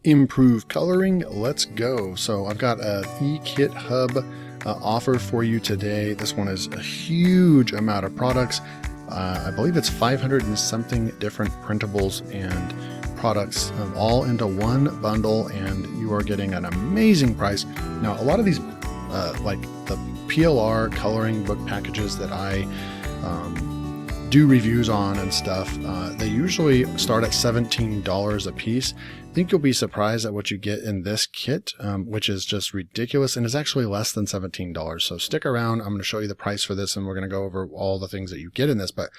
improve coloring. Let's go. So I've got an Ekit Hub offer for you today. This one is a huge amount of products. I believe it's 500 and something different printables and products all into one bundle, and you are getting an amazing price. Now, a lot of these like the PLR coloring book packages that I do reviews on and stuff, they usually start at $17 a piece. I think you'll be surprised at what you get in this kit, which is just ridiculous and is actually less than $17. So stick around. I'm going to show you the price for this, and we're going to go over all the things that you get in this, but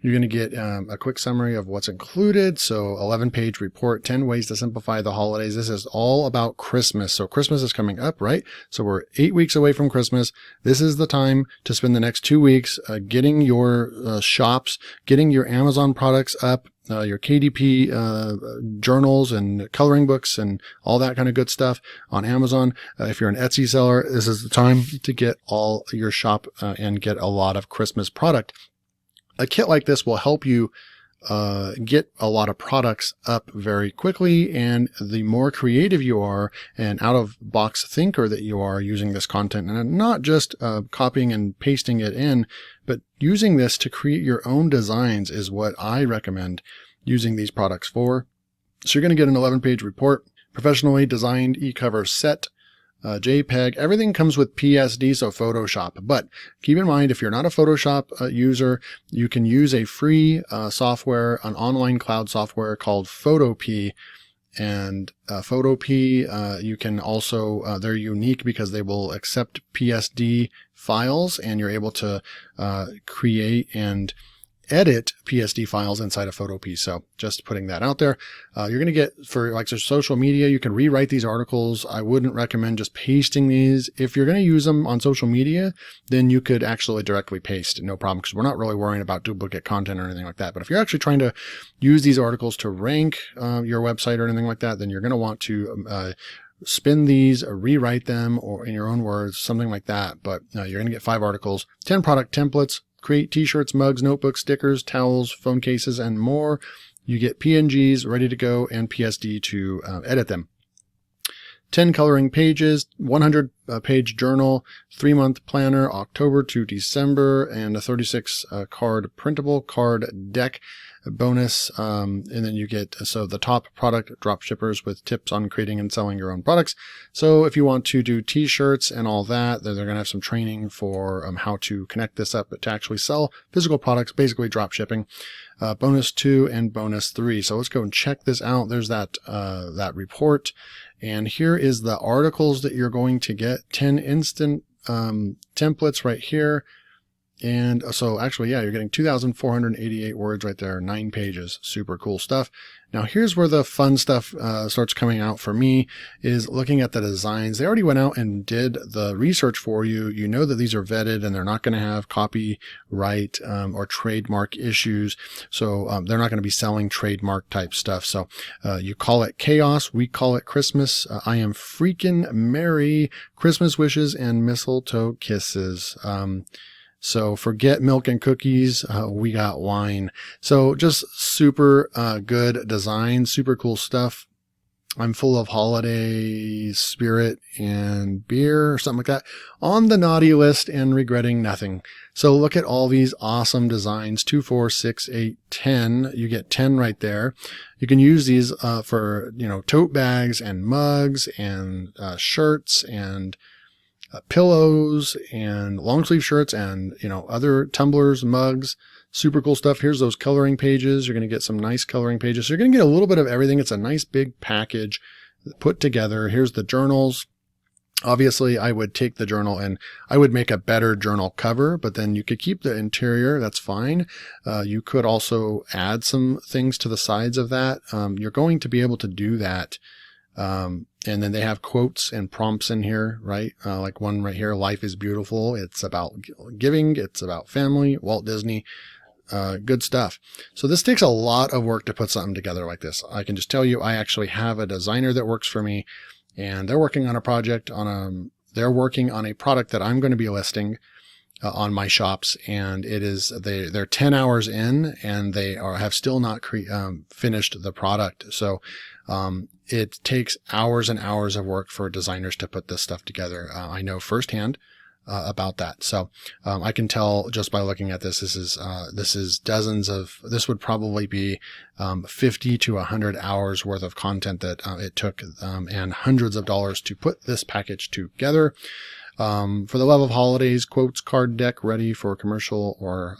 you're going to get a quick summary of what's included. So 11-page report, 10 ways to simplify the holidays. This is all about Christmas. So Christmas is coming up, right? So we're 8 weeks away from Christmas. This is the time to spend the next 2 weeks getting your shops, getting your Amazon products up, your KDP journals and coloring books and all that kind of good stuff on Amazon. If you're an Etsy seller, this is the time to get all your shop and get a lot of Christmas product. A kit like this will help you get a lot of products up very quickly, and the more creative you are and out-of-box thinker that you are using this content, and not just copying and pasting it in, but using this to create your own designs is what I recommend using these products for. So you're going to get an 11-page report, professionally designed e-cover set, JPEG, everything comes with PSD, so Photoshop. But keep in mind, if you're not a Photoshop user, you can use a free software, an online cloud software called Photopea. And Photopea, you can also, they're unique because they will accept PSD files, and you're able to create and edit PSD files inside of Photopea. So just putting that out there. You're going to get, for like social media, you can rewrite these articles. I wouldn't recommend just pasting these. If you're going to use them on social media, then you could actually directly paste, no problem, because we're not really worrying about duplicate content or anything like that. But if you're actually trying to use these articles to rank your website or anything like that, then you're going to want to spin these or rewrite them, or in your own words, something like that. But you're going to get 5 articles, 10 product templates, create t-shirts, mugs, notebooks, stickers, towels, phone cases, and more. You get PNGs ready to go and PSD to edit them. 10 coloring pages, 100 page journal, 3-month planner, October to December, and a 36 card printable card deck bonus. And then you get, so the top product drop shippers with tips on creating and selling your own products. So if you want to do t-shirts and all that, they're going to have some training for how to connect this up to actually sell physical products, basically drop shipping. Bonus 2 and bonus 3. So let's go and check this out. There's that report. And here is the articles that you're going to get. 10 instant templates right here. And so actually, yeah, you're getting 2,488 words right there, 9 pages, super cool stuff. Now here's where the fun stuff starts coming out for me, is looking at the designs. They already went out and did the research for you. You know that these are vetted and they're not going to have copyright or trademark issues. So they're not going to be selling trademark type stuff. So you call it chaos. We call it Christmas. I am freaking merry. Christmas wishes and mistletoe kisses. So forget milk and cookies. We got wine. So just super good design, super cool stuff. I'm full of holiday spirit and beer or something like that. On the naughty list and regretting nothing. So look at all these awesome designs. 2, 4, 6, 8, 10. You get 10 right there. You can use these for, tote bags and mugs and shirts and pillows and long sleeve shirts and, other tumblers, mugs, super cool stuff. Here's those coloring pages. You're going to get some nice coloring pages. So you're going to get a little bit of everything. It's a nice big package put together. Here's the journals. Obviously, I would take the journal and I would make a better journal cover, but then you could keep the interior. That's fine. You could also add some things to the sides of that. You're going to be able to do that. And then they have quotes and prompts in here, right? Like one right here, life is beautiful. It's about giving. It's about family, Walt Disney, good stuff. So this takes a lot of work to put something together like this. I can just tell you, I actually have a designer that works for me, and they're working on a project they're working on a product that I'm going to be listing. on my shops, and they're 10 hours in, and have still not finished the product. So it takes hours and hours of work for designers to put this stuff together. I know firsthand about that. So I can tell just by looking at this. This is dozens of. This would probably be 50 to 100 hours worth of content that it took, and hundreds of dollars to put this package together. For the love of holidays, quotes card deck ready for commercial or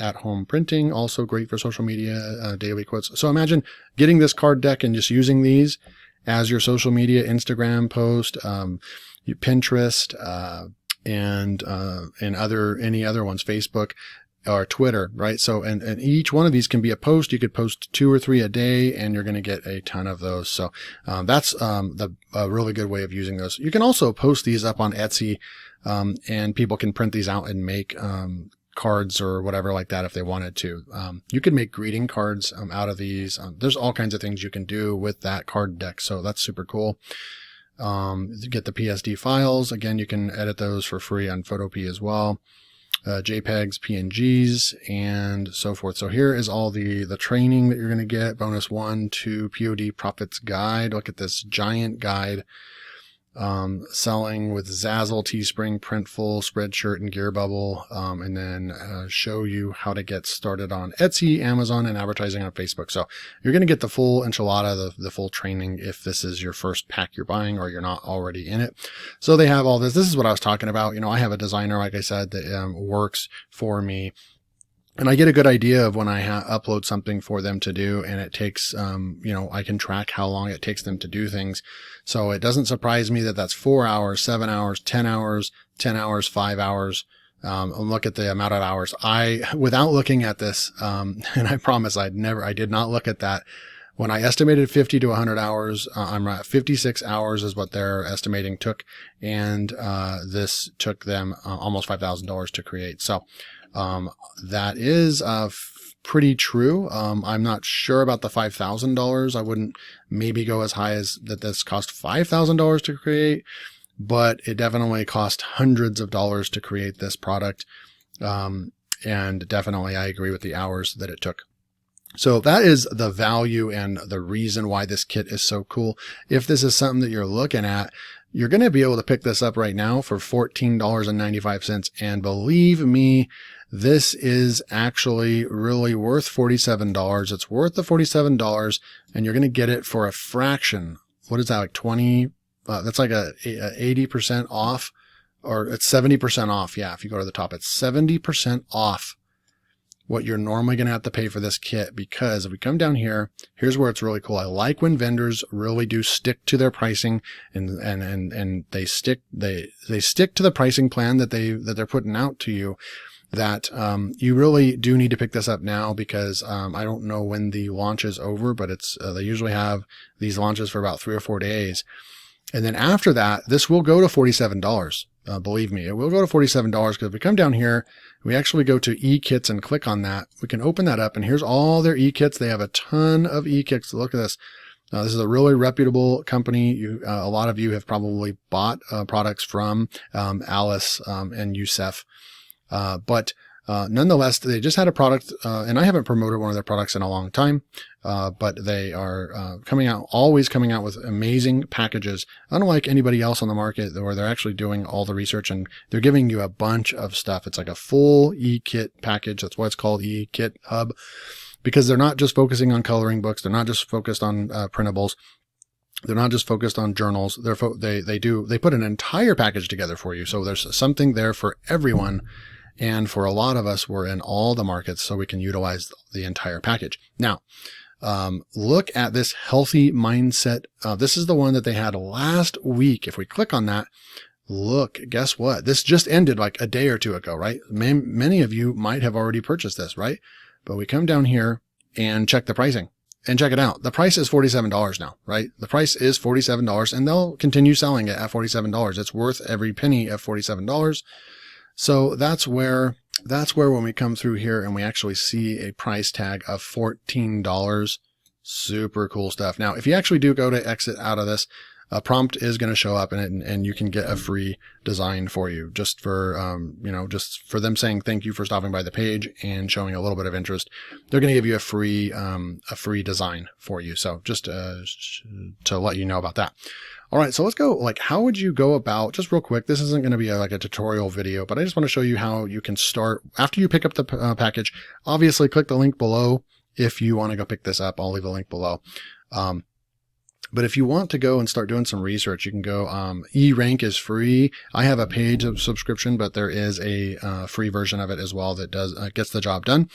at-home printing. Also great for social media, daily quotes. So imagine getting this card deck and just using these as your social media, Instagram post, Pinterest, and any other ones, Facebook or Twitter, right? So, and each one of these can be a post. You could post 2 or 3 a day, and you're going to get a ton of those. So, that's, a really good way of using those. You can also post these up on Etsy, and people can print these out and make, cards or whatever like that if they wanted to. You could make greeting cards, out of these. There's all kinds of things you can do with that card deck. So that's super cool. You get the PSD files. Again, you can edit those for free on Photopea as well. JPEGs, PNGs, and so forth. So here is all the training that you're going to get. Bonus 1, 2, POD Profits Guide. Look at this giant guide. Selling with Zazzle, Teespring, Printful, Spreadshirt, and Gearbubble, and then show you how to get started on Etsy, Amazon, and advertising on Facebook. So you're going to get the full enchilada, the full training if this is your first pack you're buying or you're not already in it. So they have all this. This is what I was talking about. You know, I have a designer, like I said, that works for me. And I get a good idea of when I upload something for them to do, and it takes, I can track how long it takes them to do things. So it doesn't surprise me that that's 4 hours, 7 hours, 10 hours, 10 hours, 5 hours. And look at the amount of hours. Without looking at this, and I promise I did not look at that. When I estimated 50 to 100 hours, I'm at 56 hours is what they're estimating took. And, this took them almost $5,000 to create. So, that is, pretty true. I'm not sure about the $5,000. I wouldn't maybe go as high as that this cost $5,000 to create, but it definitely cost hundreds of dollars to create this product. And definitely I agree with the hours that it took. So that is the value and the reason why this kit is so cool. If this is something that you're looking at, you're going to be able to pick this up right now for $14.95. And believe me, this is actually really worth $47. It's worth the $47, and you're going to get it for a fraction. What is that, like 20? That's like a 80% off, or it's 70% off. Yeah, if you go to the top, it's 70% off what you're normally going to have to pay for this kit. Because if we come down here, here's where it's really cool. I like when vendors really do stick to their pricing, and they stick to the pricing plan that they're putting out to you. That you really do need to pick this up now, because I don't know when the launch is over, but it's they usually have these launches for about 3 or 4 days. And then after that, this will go to $47. Believe me, it will go to $47, because if we come down here, we actually go to e-kits and click on that. We can open that up, and here's all their e-kits. They have a ton of e-kits. Look at this. This is a really reputable company. A lot of you have probably bought products from Alice and Youssef. But nonetheless, they just had a product, and I haven't promoted one of their products in a long time, but they are always coming out with amazing packages, unlike anybody else on the market, where they're actually doing all the research and they're giving you a bunch of stuff. It's like a full e-kit package. That's why it's called e-kit hub, because they're not just focusing on coloring books. They're not just focused on printables. They're not just focused on journals. They put an entire package together for you. So there's something there for everyone. And for a lot of us, we're in all the markets, so we can utilize the entire package. Now, look at this healthy mindset. This is the one that they had last week. If we click on that, look, guess what? This just ended like a day or two ago, right? Many of you might have already purchased this, right? But we come down here and check the pricing. And check it out. The price is $47 now, right? The price is $47, and they'll continue selling it at $47. It's worth every penny of $47. So that's where when we come through here and we actually see a price tag of $14, super cool stuff. Now, if you actually do go to exit out of this, a prompt is going to show up in it, and you can get a free design for you just for, just for them saying thank you for stopping by the page and showing a little bit of interest. They're going to give you a free design for you. So just to let you know about that. All right, so let's go. Like, how would you go about, just real quick, this isn't going to be like a tutorial video, but I just want to show you how you can start after you pick up the package. Obviously, click the link below if you want to go pick this up. I'll leave a link below. But if you want to go and start doing some research, you can go, Erank is free. I have a paid subscription, but there is a free version of it as well that gets the job done.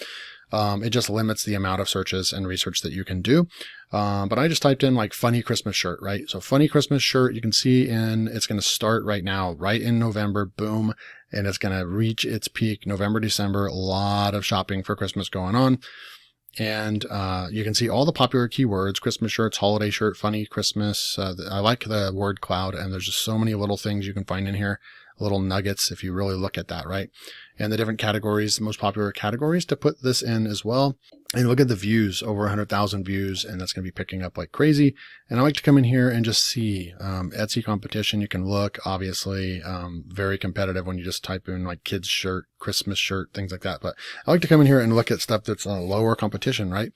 It just limits the amount of searches and research that you can do. But I just typed in like funny Christmas shirt, right? So funny Christmas shirt, you can see it's going to start right now, right in November, boom. And it's going to reach its peak November, December, a lot of shopping for Christmas going on. And you can see all the popular keywords: Christmas shirts, holiday shirt, funny Christmas. I like the word cloud, and there's just so many little things you can find in here, little nuggets if you really look at that, right? And the different categories, the most popular categories to put this in as well. And look at the views, over 100,000 views, and that's going to be picking up like crazy. And I like to come in here and just see Etsy competition. You can look, obviously, very competitive when you just type in like kids shirt, Christmas shirt, things like that. But I like to come in here and look at stuff that's lower competition, right?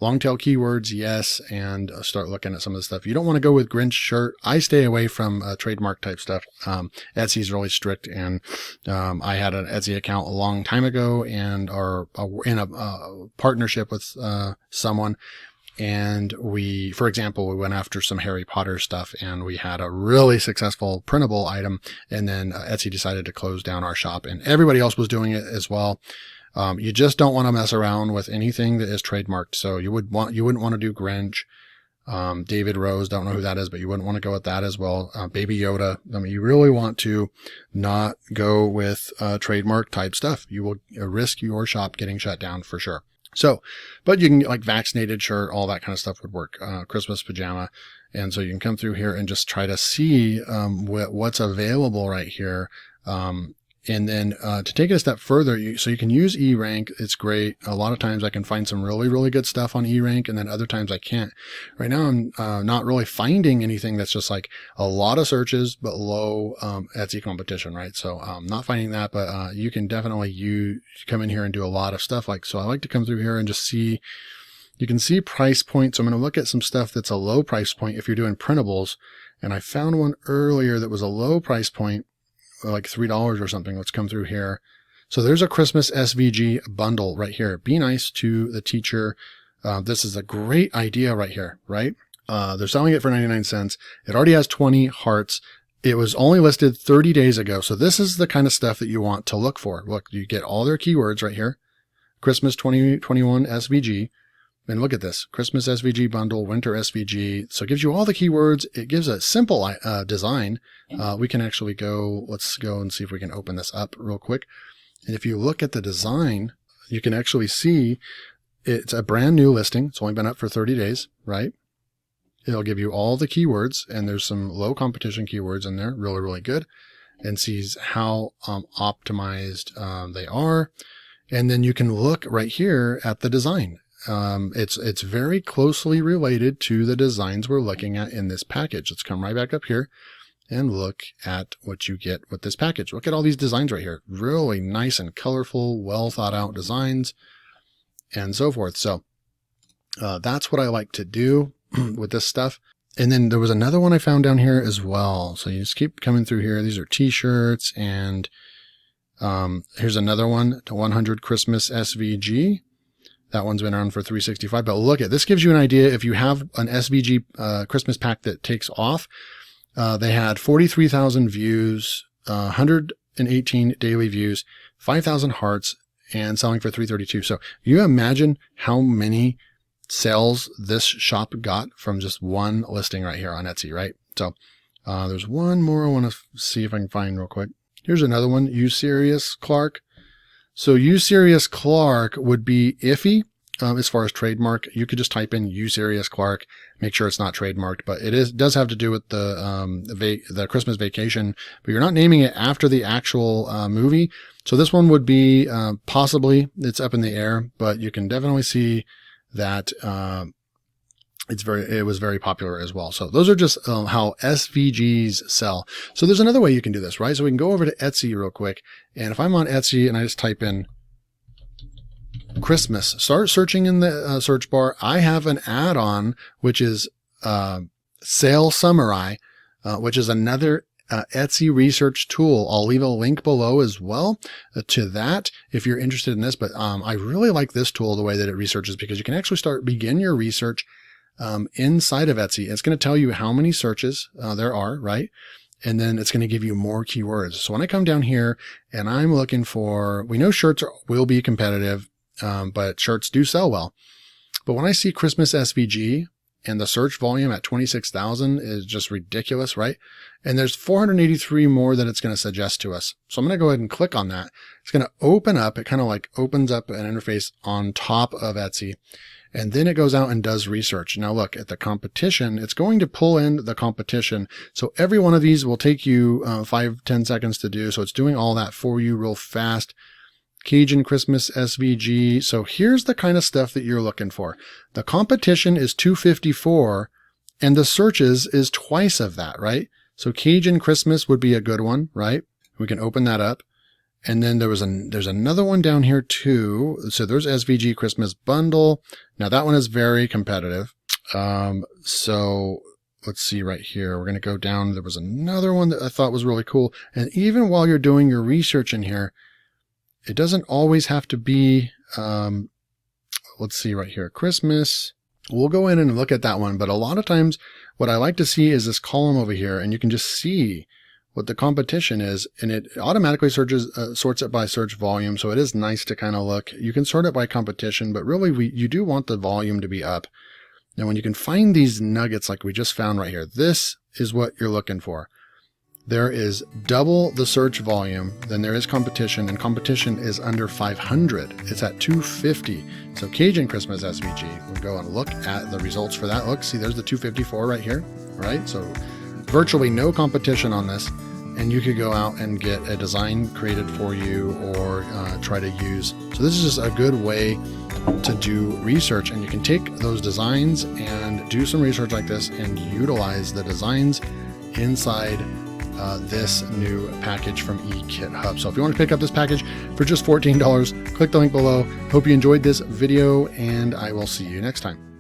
Long tail keywords, yes, and start looking at some of the stuff. You don't want to go with Grinch shirt. I stay away from trademark type stuff. Etsy is really strict, and I had an Etsy account a long time ago, and are in a partnership with someone. And for example, we went after some Harry Potter stuff, and we had a really successful printable item. And then Etsy decided to close down our shop, and everybody else was doing it as well. You just don't want to mess around with anything that is trademarked. So you wouldn't want to do Grinch, David Rose, don't know who that is, but you wouldn't want to go with that as well. Baby Yoda. I mean, you really want to not go with trademark type stuff. You will risk your shop getting shut down for sure. So, but you can get like vaccinated shirt, all that kind of stuff would work. Christmas pajama. And so you can come through here and just try to see what's available right here. And then to take it a step further, so you can use Erank. It's great. A lot of times I can find some really, really good stuff on Erank, and then other times I can't. Right now I'm not really finding anything that's just like a lot of searches but low Etsy competition, right? So I'm not finding that, but you can definitely come in here and do a lot of stuff. So I like to come through here and just see. You can see price points. So I'm going to look at some stuff that's a low price point if you're doing printables. And I found one earlier that was a low price point, like $3 or something. Let's come through here. So there's a Christmas SVG bundle right here. Be nice to the teacher. This is a great idea right here, right? They're selling it for 99 cents. It already has 20 hearts. It was only listed 30 days ago. So this is the kind of stuff that you want to look for. Look, you get all their keywords right here. Christmas 2021 SVG. And look at this, Christmas SVG bundle, winter SVG. So it gives you all the keywords. It gives a simple design. We can actually let's go and see if we can open this up real quick. And if you look at the design, you can actually see it's a brand new listing. It's only been up for 30 days, right? It'll give you all the keywords, and there's some low competition keywords in there, really, really good, and sees how optimized they are. And then you can look right here at the design. It's very closely related to the designs we're looking at in this package. Let's come right back up here and look at what you get with this package. Look at all these designs right here. Really nice and colorful, well thought out designs and so forth. So that's what I like to do with this stuff. And then there was another one I found down here as well. So you just keep coming through here. These are t-shirts, and here's another one, the 100 Christmas SVG. That one's been around for $3.65, but look at this. Gives you an idea. If you have an SVG Christmas pack that takes off, they had 43,000 views, 118 daily views, 5,000 hearts, and selling for $3.32. So you imagine how many sales this shop got from just one listing right here on Etsy, right? So there's one more I want to see if I can find real quick. Here's another one. You Serious, Clark? So You Serious Clark would be iffy as far as trademark. You could just type in You Serious Clark, make sure it's not trademarked, but does have to do with the Christmas Vacation, but you're not naming it after the actual movie. So this one would be possibly, it's up in the air, but you can definitely see that it was very popular as well. So those are just how SVGs sell. So there's another way you can do this, right? So we can go over to Etsy real quick. And if I'm on Etsy and I just type in Christmas, start searching in the search bar, I have an add-on, which is SaleSamurai, which is another Etsy research tool. I'll leave a link below as well to that if you're interested in this. But I really like this tool, the way that it researches, because you can actually begin your research inside of Etsy. It's going to tell you how many searches there are, right? And then it's going to give you more keywords. So when I come down here and I'm looking for, we know shirts will be competitive, but shirts do sell well. But when I see Christmas SVG and the search volume at 26,000 is just ridiculous, right? And there's 483 more that it's going to suggest to us. So I'm going to go ahead and click on that. It's going to open up. It kind of like opens up an interface on top of Etsy. And then it goes out and does research. Now look at the competition. It's going to pull in the competition. So every one of these will take you 5-10 seconds to do. So it's doing all that for you real fast. Cajun Christmas SVG. So here's the kind of stuff that you're looking for. The competition is 254 and the searches is twice of that, right? So Cajun Christmas would be a good one, right? We can open that up. And then there's another one down here too. So there's SVG Christmas Bundle. Now that one is very competitive. So let's see right here. We're going to go down. There was another one that I thought was really cool. And even while you're doing your research in here, it doesn't always have to be, let's see right here, Christmas. We'll go in and look at that one. But a lot of times what I like to see is this column over here, and you can just see what the competition is, and it automatically sorts it by search volume. So it is nice to kind of look. You can sort it by competition, but really you do want the volume to be up. Now, when you can find these nuggets like we just found right here, this is what you're looking for. There is double the search volume than there is competition, and competition is under 500. It's at 250. So Cajun Christmas SVG, we'll go and look at the results for that. Look, see, there's the 254 right here, right? So virtually no competition on this, and you could go out and get a design created for you or try to use. So this is just a good way to do research, and you can take those designs and do some research like this and utilize the designs inside this new package from Ekit Hub. So if you want to pick up this package for just $14, click the link below. Hope you enjoyed this video, and I will see you next time.